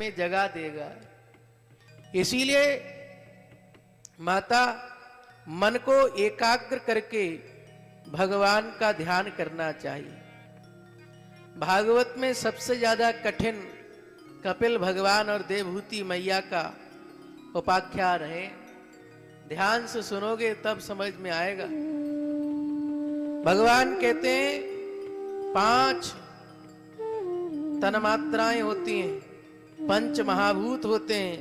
में जगा देगा। इसीलिए माता मन को एकाग्र करके भगवान का ध्यान करना चाहिए। भागवत में सबसे ज्यादा कठिन कपिल भगवान और देवहूति मैया का उपाख्यान है। ध्यान से सुनोगे तब समझ में आएगा। भगवान कहते हैं 5 तन्मात्राएं होती हैं, 5 महाभूत होते हैं,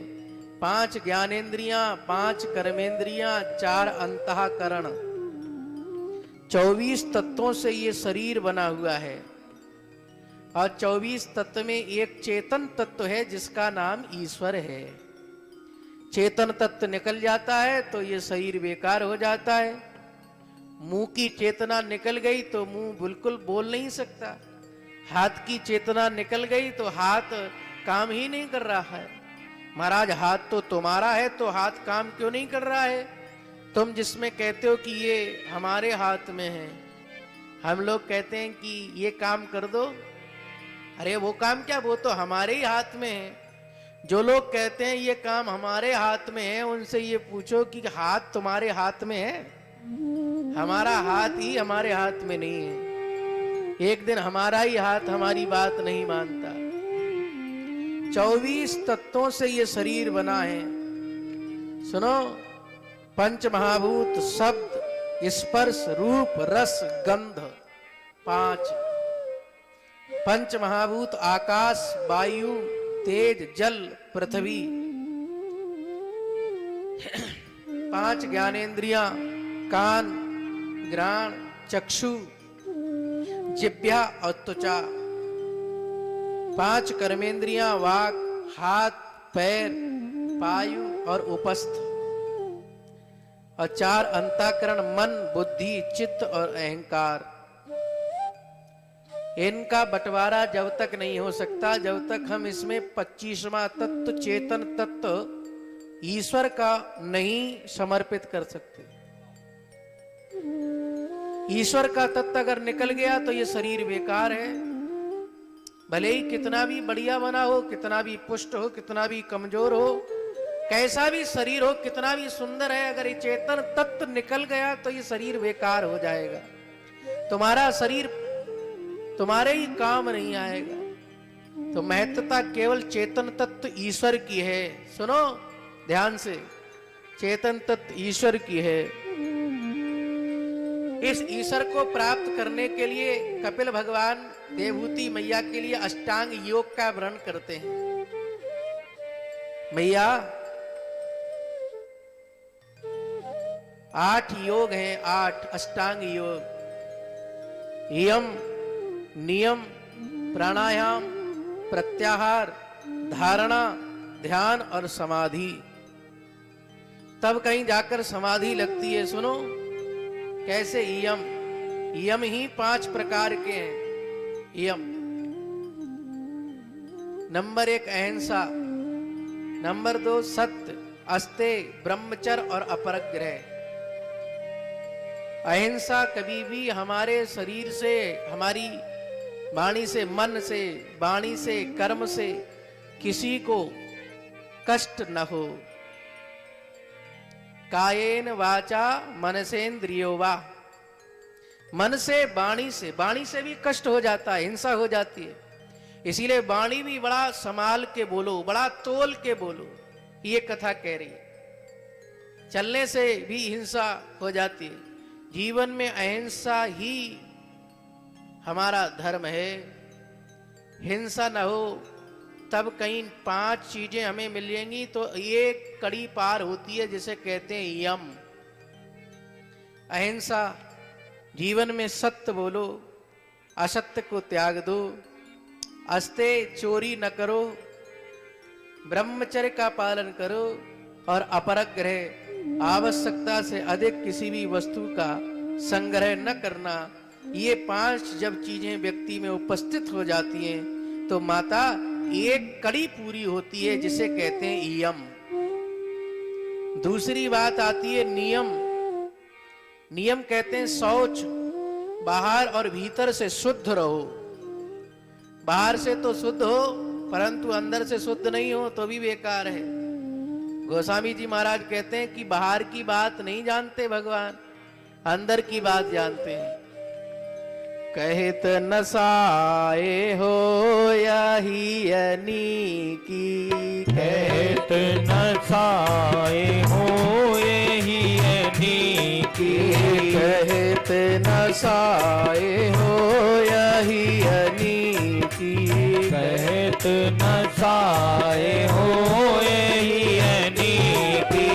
5 ज्ञानेंद्रियां, 5 कर्मेंद्रियां, 4 अंतःकरण, 24 तत्वों से ये शरीर बना हुआ है। और 24 तत्व में एक चेतन तत्व है जिसका नाम ईश्वर है। चेतन तत्व निकल जाता है तो ये शरीर बेकार हो जाता है। मुंह की चेतना निकल गई तो मुंह बिल्कुल बोल नहीं सकता। हाथ की चेतना निकल गई तो हाथ काम ही नहीं कर रहा है। महाराज हाथ तो तुम्हारा है तो हाथ काम क्यों नहीं कर रहा है? तुम जिसमें कहते हो कि ये हमारे हाथ में है, हम लोग कहते हैं कि ये काम कर दो। अरे वो काम क्या, वो तो हमारे ही हाथ में है। जो लोग कहते हैं ये काम हमारे हाथ में है, उनसे ये पूछो कि हाथ तुम्हारे हाथ में है? हमारा हाथ ही हमारे हाथ में नहीं है। एक दिन हमारा ही हाथ हमारी बात नहीं मानता। 24 तत्वों से ये शरीर बना है। सुनो, 5 महाभूत शब्द, स्पर्श, रूप, रस, गंध, 5 पंच महाभूत आकाश, वायु, तेज, जल, पृथ्वी, 5 ज्ञानेंद्रियां, कान, घ्राण, चक्षु, जिह्वा और त्वचा, 5 कर्मेंद्रियां, वाक, हाथ, पैर, पायु और उपस्थ, और 4 अंतःकरण, मन, बुद्धि, चित्त और अहंकार। इनका बंटवारा जब तक नहीं हो सकता जब तक हम इसमें 25वां तत्व चेतन तत्व ईश्वर का नहीं समर्पित कर सकते। ईश्वर का तत्व अगर निकल गया तो ये शरीर बेकार है। भले ही कितना भी बढ़िया बना हो, कितना भी पुष्ट हो, कितना भी कमजोर हो, कैसा भी शरीर हो, कितना भी सुंदर है, अगर ये चेतन तत्व निकल गया तो ये शरीर बेकार हो जाएगा। तुम्हारा शरीर तुम्हारे ही काम नहीं आएगा। तो महत्वता केवल चेतन तत्व ईश्वर की है। सुनो ध्यान से, चेतन तत्व ईश्वर की है। इस ईश्वर को प्राप्त करने के लिए कपिल भगवान देवहूति मैया के लिए अष्टांग योग का वर्णन करते हैं। मैया 8 योग हैं, 8 अष्टांग योग। यम, नियम, प्राणायाम, प्रत्याहार, धारणा, ध्यान और समाधि। तब कहीं जाकर समाधि लगती है। सुनो कैसे। यम, यम ही 5 प्रकार के हैं। यम नंबर 1 अहिंसा, नंबर 2 सत्य, अस्तेय, ब्रह्मचर्य और अपरिग्रह। अहिंसा कभी भी हमारे शरीर से, हमारी वाणी से, मन से, वाणी से, कर्म से किसी को कष्ट न हो। कायेन वाचा मनसेन्द्रियो वा, मन से, वाणी से भी कष्ट हो जाता है, हिंसा हो जाती है। इसीलिए वाणी भी बड़ा संभाल के बोलो, बड़ा तोल के बोलो। ये कथा कह रही है। चलने से भी हिंसा हो जाती है। जीवन में अहिंसा ही हमारा धर्म है। हिंसा न हो तब कहीं 5 चीजें हमें मिलेंगी तो एक कड़ी पार होती है, जिसे कहते हैं यम। अहिंसा, जीवन में सत्य बोलो, असत्य को त्याग दो, अस्तेय, चोरी न करो, ब्रह्मचर्य का पालन करो, और अपरिग्रह, आवश्यकता से अधिक किसी भी वस्तु का संग्रह न करना। ये 5 जब चीजें व्यक्ति में उपस्थित हो जाती हैं तो माता एक कड़ी पूरी होती है, जिसे कहते हैं यम। दूसरी बात आती है नियम। नियम कहते हैं शौच, बाहर और भीतर से शुद्ध रहो। बाहर से तो शुद्ध हो, परंतु अंदर से शुद्ध नहीं हो तो भी बेकार है। गोस्वामी जी महाराज कहते हैं कि बाहर की बात नहीं जानते भगवान, अंदर की बात जानते हैं। कहत नसाए हो यही अनीकी, कहत नसाए हो यही अनीकी, कहत नसाए हो यही अनीकी, कहत नसाए हो यही अनीकी।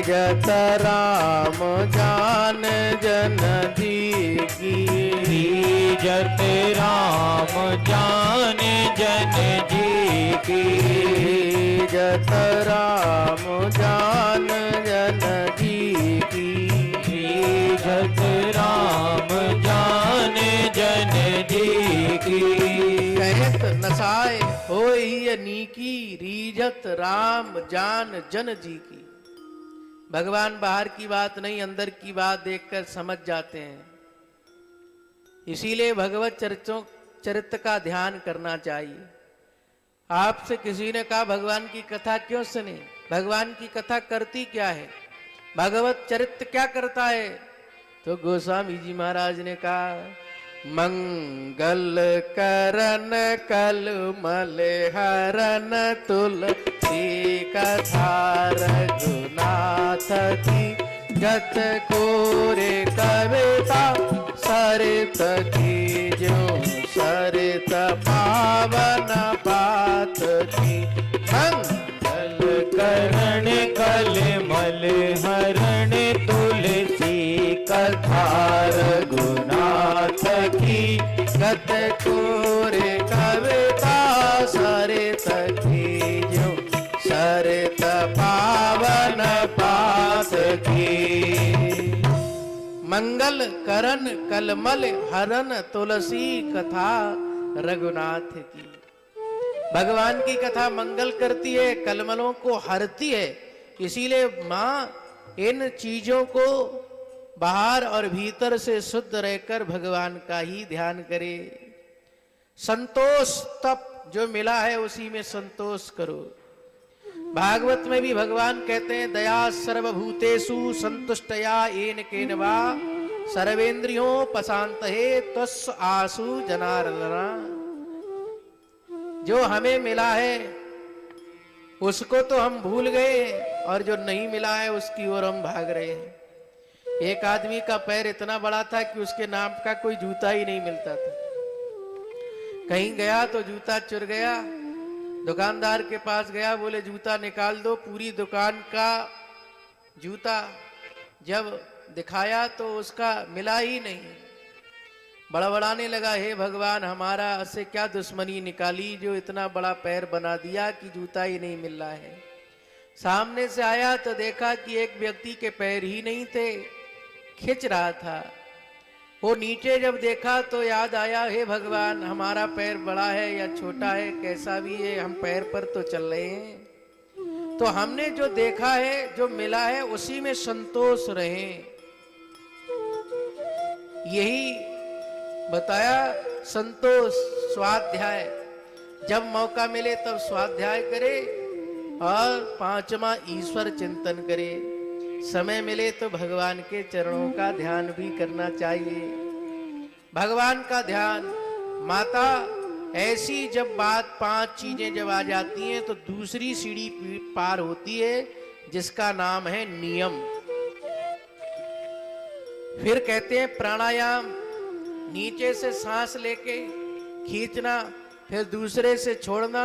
जत राम जान जन जी की, जत राम जान जन जी की, जत राम जान जन जी की, जत राम जान जन जी की। कहत नसाए होई नीकी, रीजत राम जान जन जी की। भगवान बाहर की बात नहीं, अंदर की बात देखकर समझ जाते हैं। इसीलिए भगवत चरित्र का ध्यान करना चाहिए। आपसे किसी ने कहा भगवान की कथा क्यों सुने, भगवान की कथा करती क्या है, भगवत चरित्र क्या करता है, तो गोस्वामी जी महाराज ने कहा मंगल करन कलमल हरन तुलसी कथा रघुनाथ की, जत कोरे कविता सरित की, जो सरित पावन बात की। मंगल करण कलमल हरण तुलसी कथा रघुनाथ की, गत कोरे कविता सरित की, जो सरित पावन बात की। मंगल करण कलमल हरन तुलसी कथा रघुनाथ की। भगवान की कथा मंगल करती है, कलमलों को हरती है। इसीलिए मां इन चीजों को बाहर और भीतर से शुद्ध रहकर भगवान का ही ध्यान करे। संतोष तप जो मिला है उसी में संतोष करो। भागवत में भी भगवान कहते हैं दया सर्वभूतेषु संतुष्टया येन केन वा सर्वेंद्रियों पशांतये तस् आसु जनार्दना। जो हमें मिला है उसको तो हम भूल गए और जो नहीं मिला है उसकी ओर हम भाग रहे हैं। एक आदमी का पैर इतना बड़ा था कि उसके नाम का कोई जूता ही नहीं मिलता था। कहीं गया तो जूता चुर गया, दुकानदार के पास गया, बोले जूता निकाल दो। पूरी दुकान का जूता जब दिखाया तो उसका मिला ही नहीं। बड़बड़ाने लगा, हे भगवान हमारा से क्या दुश्मनी निकाली जो इतना बड़ा पैर बना दिया कि जूता ही नहीं मिल रहा है। सामने से आया तो देखा कि एक व्यक्ति के पैर ही नहीं थे, खिंच रहा था। वो नीचे जब देखा तो याद आया, हे भगवान हमारा पैर बड़ा है या छोटा है कैसा भी है, हम पैर पर तो चल रहे हैं। तो हमने जो देखा है जो मिला है उसी में संतोष रहें, यही बताया संतोष। स्वाध्याय जब मौका मिले तब स्वाध्याय करे और पांचवा ईश्वर चिंतन करे। समय मिले तो भगवान के चरणों का ध्यान भी करना चाहिए। भगवान का ध्यान, माता ऐसी जब बात 5 चीजें जब आ जाती हैं तो दूसरी सीढ़ी पार होती है जिसका नाम है नियम। फिर कहते हैं प्राणायाम, नीचे से सांस लेके खींचना, फिर दूसरे से छोड़ना,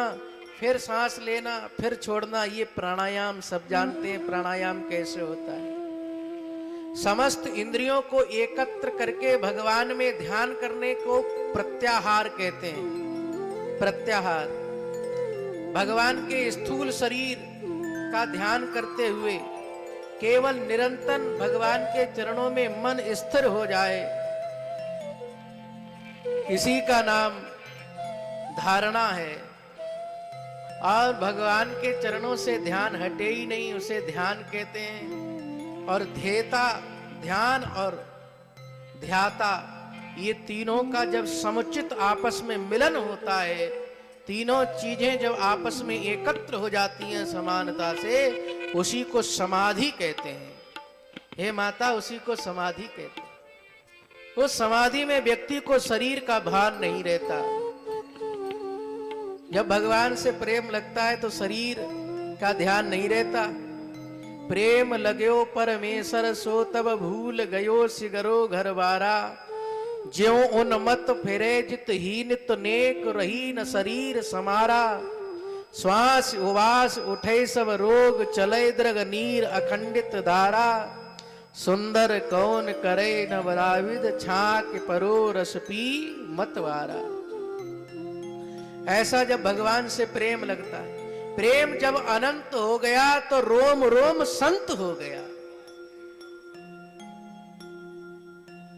फिर सांस लेना, फिर छोड़ना, ये प्राणायाम सब जानते हैं प्राणायाम कैसे होता है। समस्त इंद्रियों को एकत्र करके भगवान में ध्यान करने को प्रत्याहार कहते हैं। प्रत्याहार भगवान के स्थूल शरीर का ध्यान करते हुए केवल निरंतर भगवान के चरणों में मन स्थिर हो जाए, इसी का नाम धारणा है। और भगवान के चरणों से ध्यान हटे ही नहीं, उसे ध्यान कहते हैं। और ध्येता, ध्यान और ध्याता, ये तीनों का जब समुचित आपस में मिलन होता है तीनों चीजें जब आपस में एकत्र हो जाती हैं समानता से, उसी को समाधि कहते हैं। हे माता, उसी को समाधि कहते हैं। उस समाधि में व्यक्ति को शरीर का भान नहीं रहता। जब भगवान से प्रेम लगता है तो शरीर का ध्यान नहीं रहता। प्रेम लगयो परमेश्वर सो तब भूल गयो सिगरो घर बारा, ज्यों उन्मत फिरे जित ही नित नेक रही न शरीर समारा, श्वास उवास उठे सब रोग चले दृग नीर अखंडित धारा, सुंदर कौन करे न बराविद छाक परो रस पी मतवारा। ऐसा जब भगवान से प्रेम लगता है, प्रेम जब अनंत हो गया तो रोम रोम संत हो गया।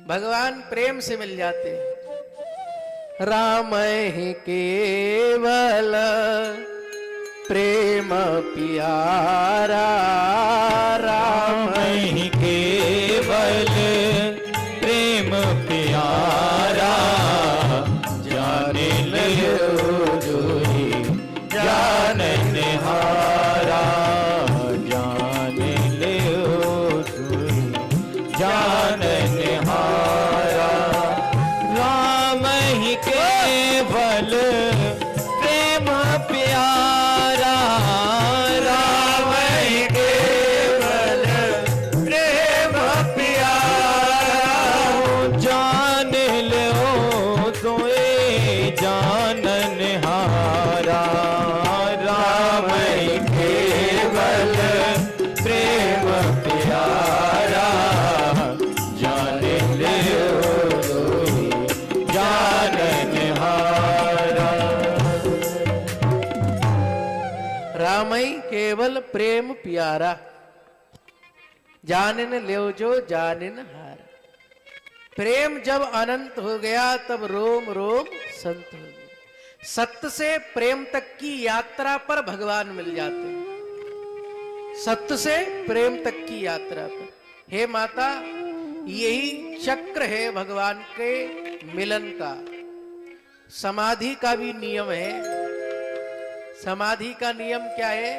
भगवान प्रेम से मिल जाते हैं। राम ही केवल प्रेम प्यारा, राम ही केवल प्रेम प्यारा, जाने लियो जोई जाननहारा, जाने लियो जोई जाननहारा। राम ही केवल प्रेम प्यारा, राम ही केवल प्रेम प्यारा, जान लो तोए जाननहारा। राम ही केवल प्रेम प्यारा, जान लो तोए जाननहारा। रामई केवल प्रेम प्यारा, जानन ल्यो जो जानन हार। प्रेम जब अनंत हो गया तब रोम रोम संत हो गया। सत्य से प्रेम तक की यात्रा पर भगवान मिल जाते हैं। सत्य से प्रेम तक की यात्रा पर। हे माता, यही चक्र है भगवान के मिलन का। समाधि का भी नियम है। समाधि का नियम क्या है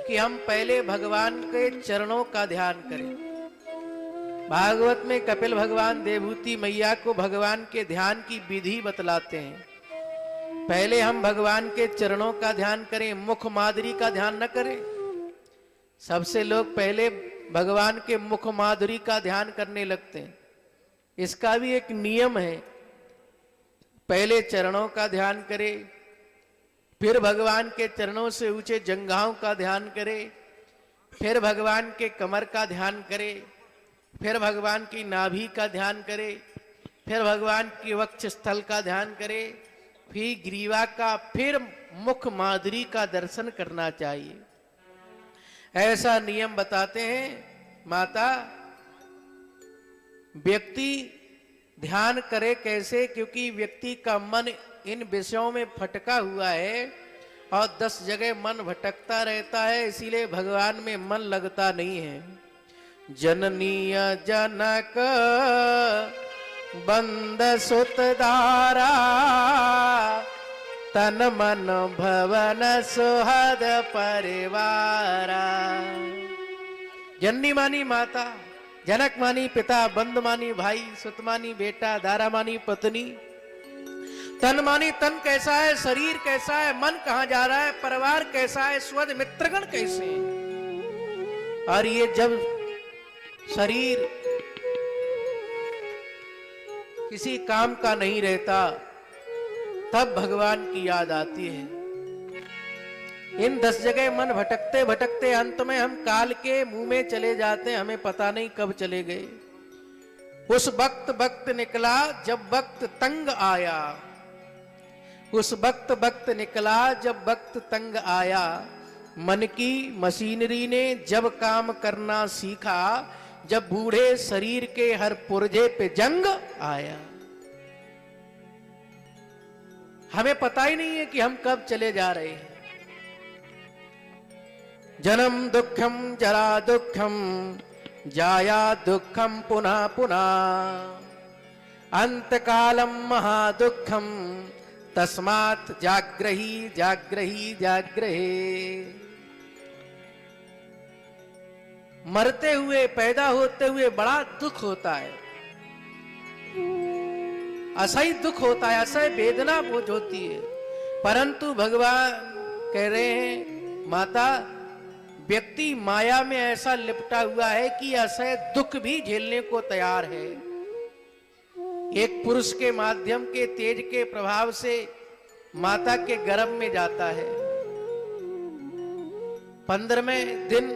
कि हम पहले भगवान के चरणों का ध्यान करें। भागवत में कपिल भगवान देवहूति मैया को भगवान के ध्यान की विधि बतलाते हैं। पहले हम भगवान के चरणों का ध्यान करें, मुख माधुरी का ध्यान न करें। सबसे लोग पहले भगवान के मुख माधुरी का ध्यान करने लगते हैं। इसका भी एक नियम है। पहले चरणों का ध्यान करें, फिर भगवान के चरणों से ऊंचे जंघाओं का ध्यान करें, फिर भगवान के कमर का ध्यान करें, फिर भगवान की नाभि का ध्यान करें, फिर भगवान की वक्ष स्थल का ध्यान करें, फिर ग्रीवा का, फिर मुख माधुरी का दर्शन करना चाहिए। ऐसा नियम बताते हैं माता। व्यक्ति ध्यान करे कैसे? क्योंकि व्यक्ति का मन इन विषयों में फटका हुआ है और 10 जगह मन भटकता रहता है, इसीलिए भगवान में मन लगता नहीं है। जननीय जनक बंद सुत दारा, तन मन भवन सुहद परिवारा। जननी मानी माता, जनक मानी पिता, बंद मानी भाई, सुत मानी बेटा, दारा मानी पत्नी, तन मानी तन कैसा है, शरीर कैसा है, मन कहां जा रहा है, परिवार कैसा है, स्वद मित्रगण कैसे हैं। और ये जब शरीर किसी काम का नहीं रहता तब भगवान की याद आती है। इन 10 जगह मन भटकते भटकते अंत में हम काल के मुंह में चले जाते हैं, हमें पता नहीं कब चले गए। उस वक्त निकला जब वक्त तंग आया, उस वक्त निकला जब वक्त तंग आया। मन की मशीनरी ने जब काम करना सीखा, जब बूढ़े शरीर के हर पुर्जे पे जंग आया। हमें पता ही नहीं है कि हम कब चले जा रहे हैं। जन्म दुखम जरा दुखम जाया दुखम पुनः पुनः, अंत कालम महादुखम तस्मात् जाग्रही जाग्रही जाग्रहे। मरते हुए, पैदा होते हुए बड़ा दुख होता है, असह्य दुख होता है, असह्य वेदना बोझ होती है। परंतु भगवान कह रहे हैं माता, व्यक्ति माया में ऐसा लिपटा हुआ है कि असह्य दुख भी झेलने को तैयार है। एक पुरुष के माध्यम के तेज के प्रभाव से माता के गर्भ में जाता है। 15वें दिन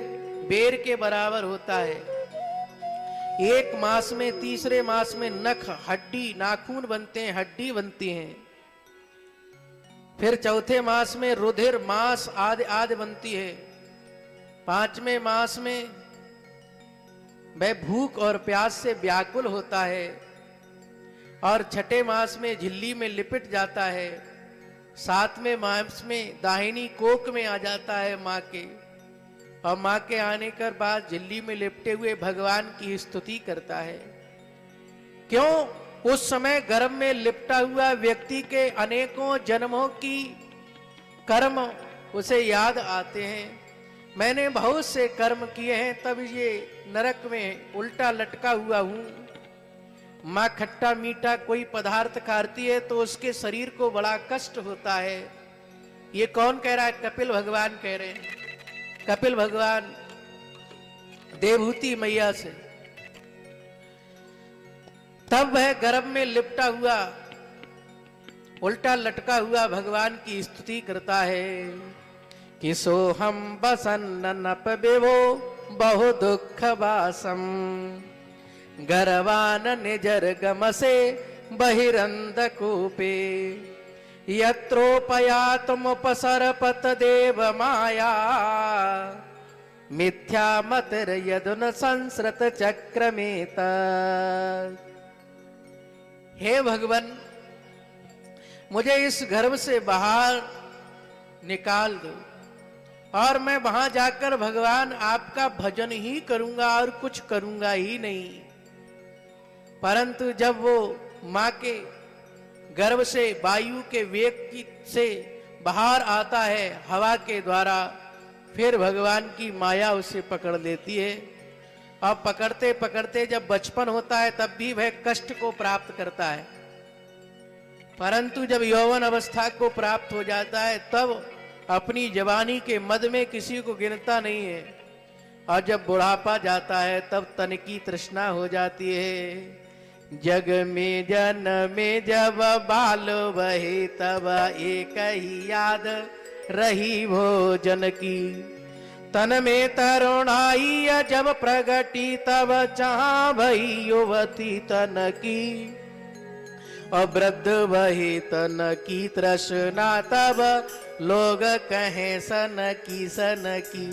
बेर के बराबर होता है। 1 मास में, तीसरे मास में नख, हड्डी, नाखून बनते हैं, हड्डी बनती हैं। फिर चौथे मास में रुधिर, मांस आदि आदि बनती है। 5वें मास में वह भूख और प्यास से व्याकुल होता है और 6ठे मास में झिल्ली में लिपट जाता है। 7वें मास में दाहिनी कोख में आ जाता है माँ के, और माँ के आने के बाद झिल्ली में लिपटे हुए भगवान की स्तुति करता है। क्यों? उस समय गर्भ में लिपटा हुआ व्यक्ति के अनेकों जन्मों की कर्म उसे याद आते हैं। मैंने बहुत से कर्म किए हैं, तब ये नरक में उल्टा लटका हुआ हूं। माँ खट्टा मीठा कोई पदार्थ खाती है तो उसके शरीर को बड़ा कष्ट होता है। ये कौन कह रहा है? कपिल भगवान कह रहे हैं। कपिल भगवान देवहूति मैया से। तब वह गर्भ में लिपटा हुआ, उल्टा लटका हुआ भगवान की स्तुति करता है कि सोहम बसन्न नप बेवो बहु दुख वासम गर्वान निजर गमसे बहिरंधकूपे यत्रोपयातमुपसरपत देव माया मिथ्या मतिर यदुन संस्रत चक्रमेत। हे भगवान, मुझे इस गर्भ से बाहर निकाल दो और मैं वहां जाकर भगवान आपका भजन ही करूंगा और कुछ करूंगा ही नहीं। परंतु जब वो माँ के गर्भ से वायु के वेग से बाहर आता है हवा के द्वारा, फिर भगवान की माया उसे पकड़ लेती है। और पकड़ते पकड़ते जब बचपन होता है तब भी वह कष्ट को प्राप्त करता है, परंतु जब यौवन अवस्था को प्राप्त हो जाता है तब अपनी जवानी के मद में किसी को गिनता नहीं है। और जब बुढ़ापा जाता है तब तन की तृष्णा हो जाती है। जग में जन में जब बाल बहे तब एक ही याद रही भोजन की। तन में तरुणाई जब प्रगटी तब जहां भई युवती तन की। और वृद्ध वही तन की तृष्णा तब लोग कहें सन की।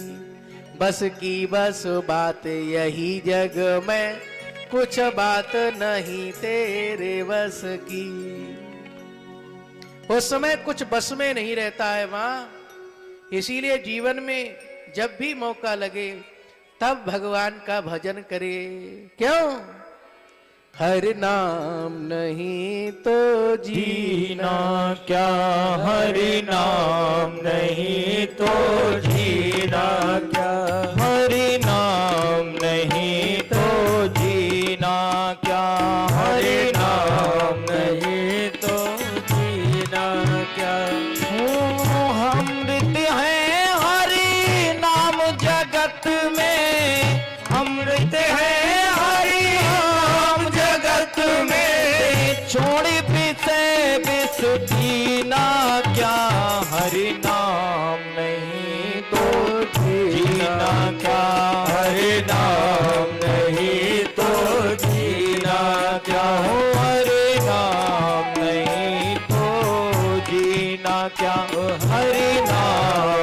बस की बस बात यही जग में, कुछ बात नहीं तेरे बस की। उस समय कुछ बस में नहीं रहता है मां। इसीलिए जीवन में जब भी मौका लगे तब भगवान का भजन करे। क्यों? हर नाम नहीं तो जीना क्या, हरि नाम नहीं तो जीना क्या, हरि नाम नहीं तो जीना क्या, हरि नाम नहीं तो जीना क्या। अमृत है हरि नाम जगत में, अमृत है हरि नाम जगत में। छोड़ पिसे बिस जीना क्या, हरि नाम नहीं तो जीना क्या, हरि नाम नहीं तो जीना क्या, हरि नाम नहीं तो जीना क्या, हरि नाम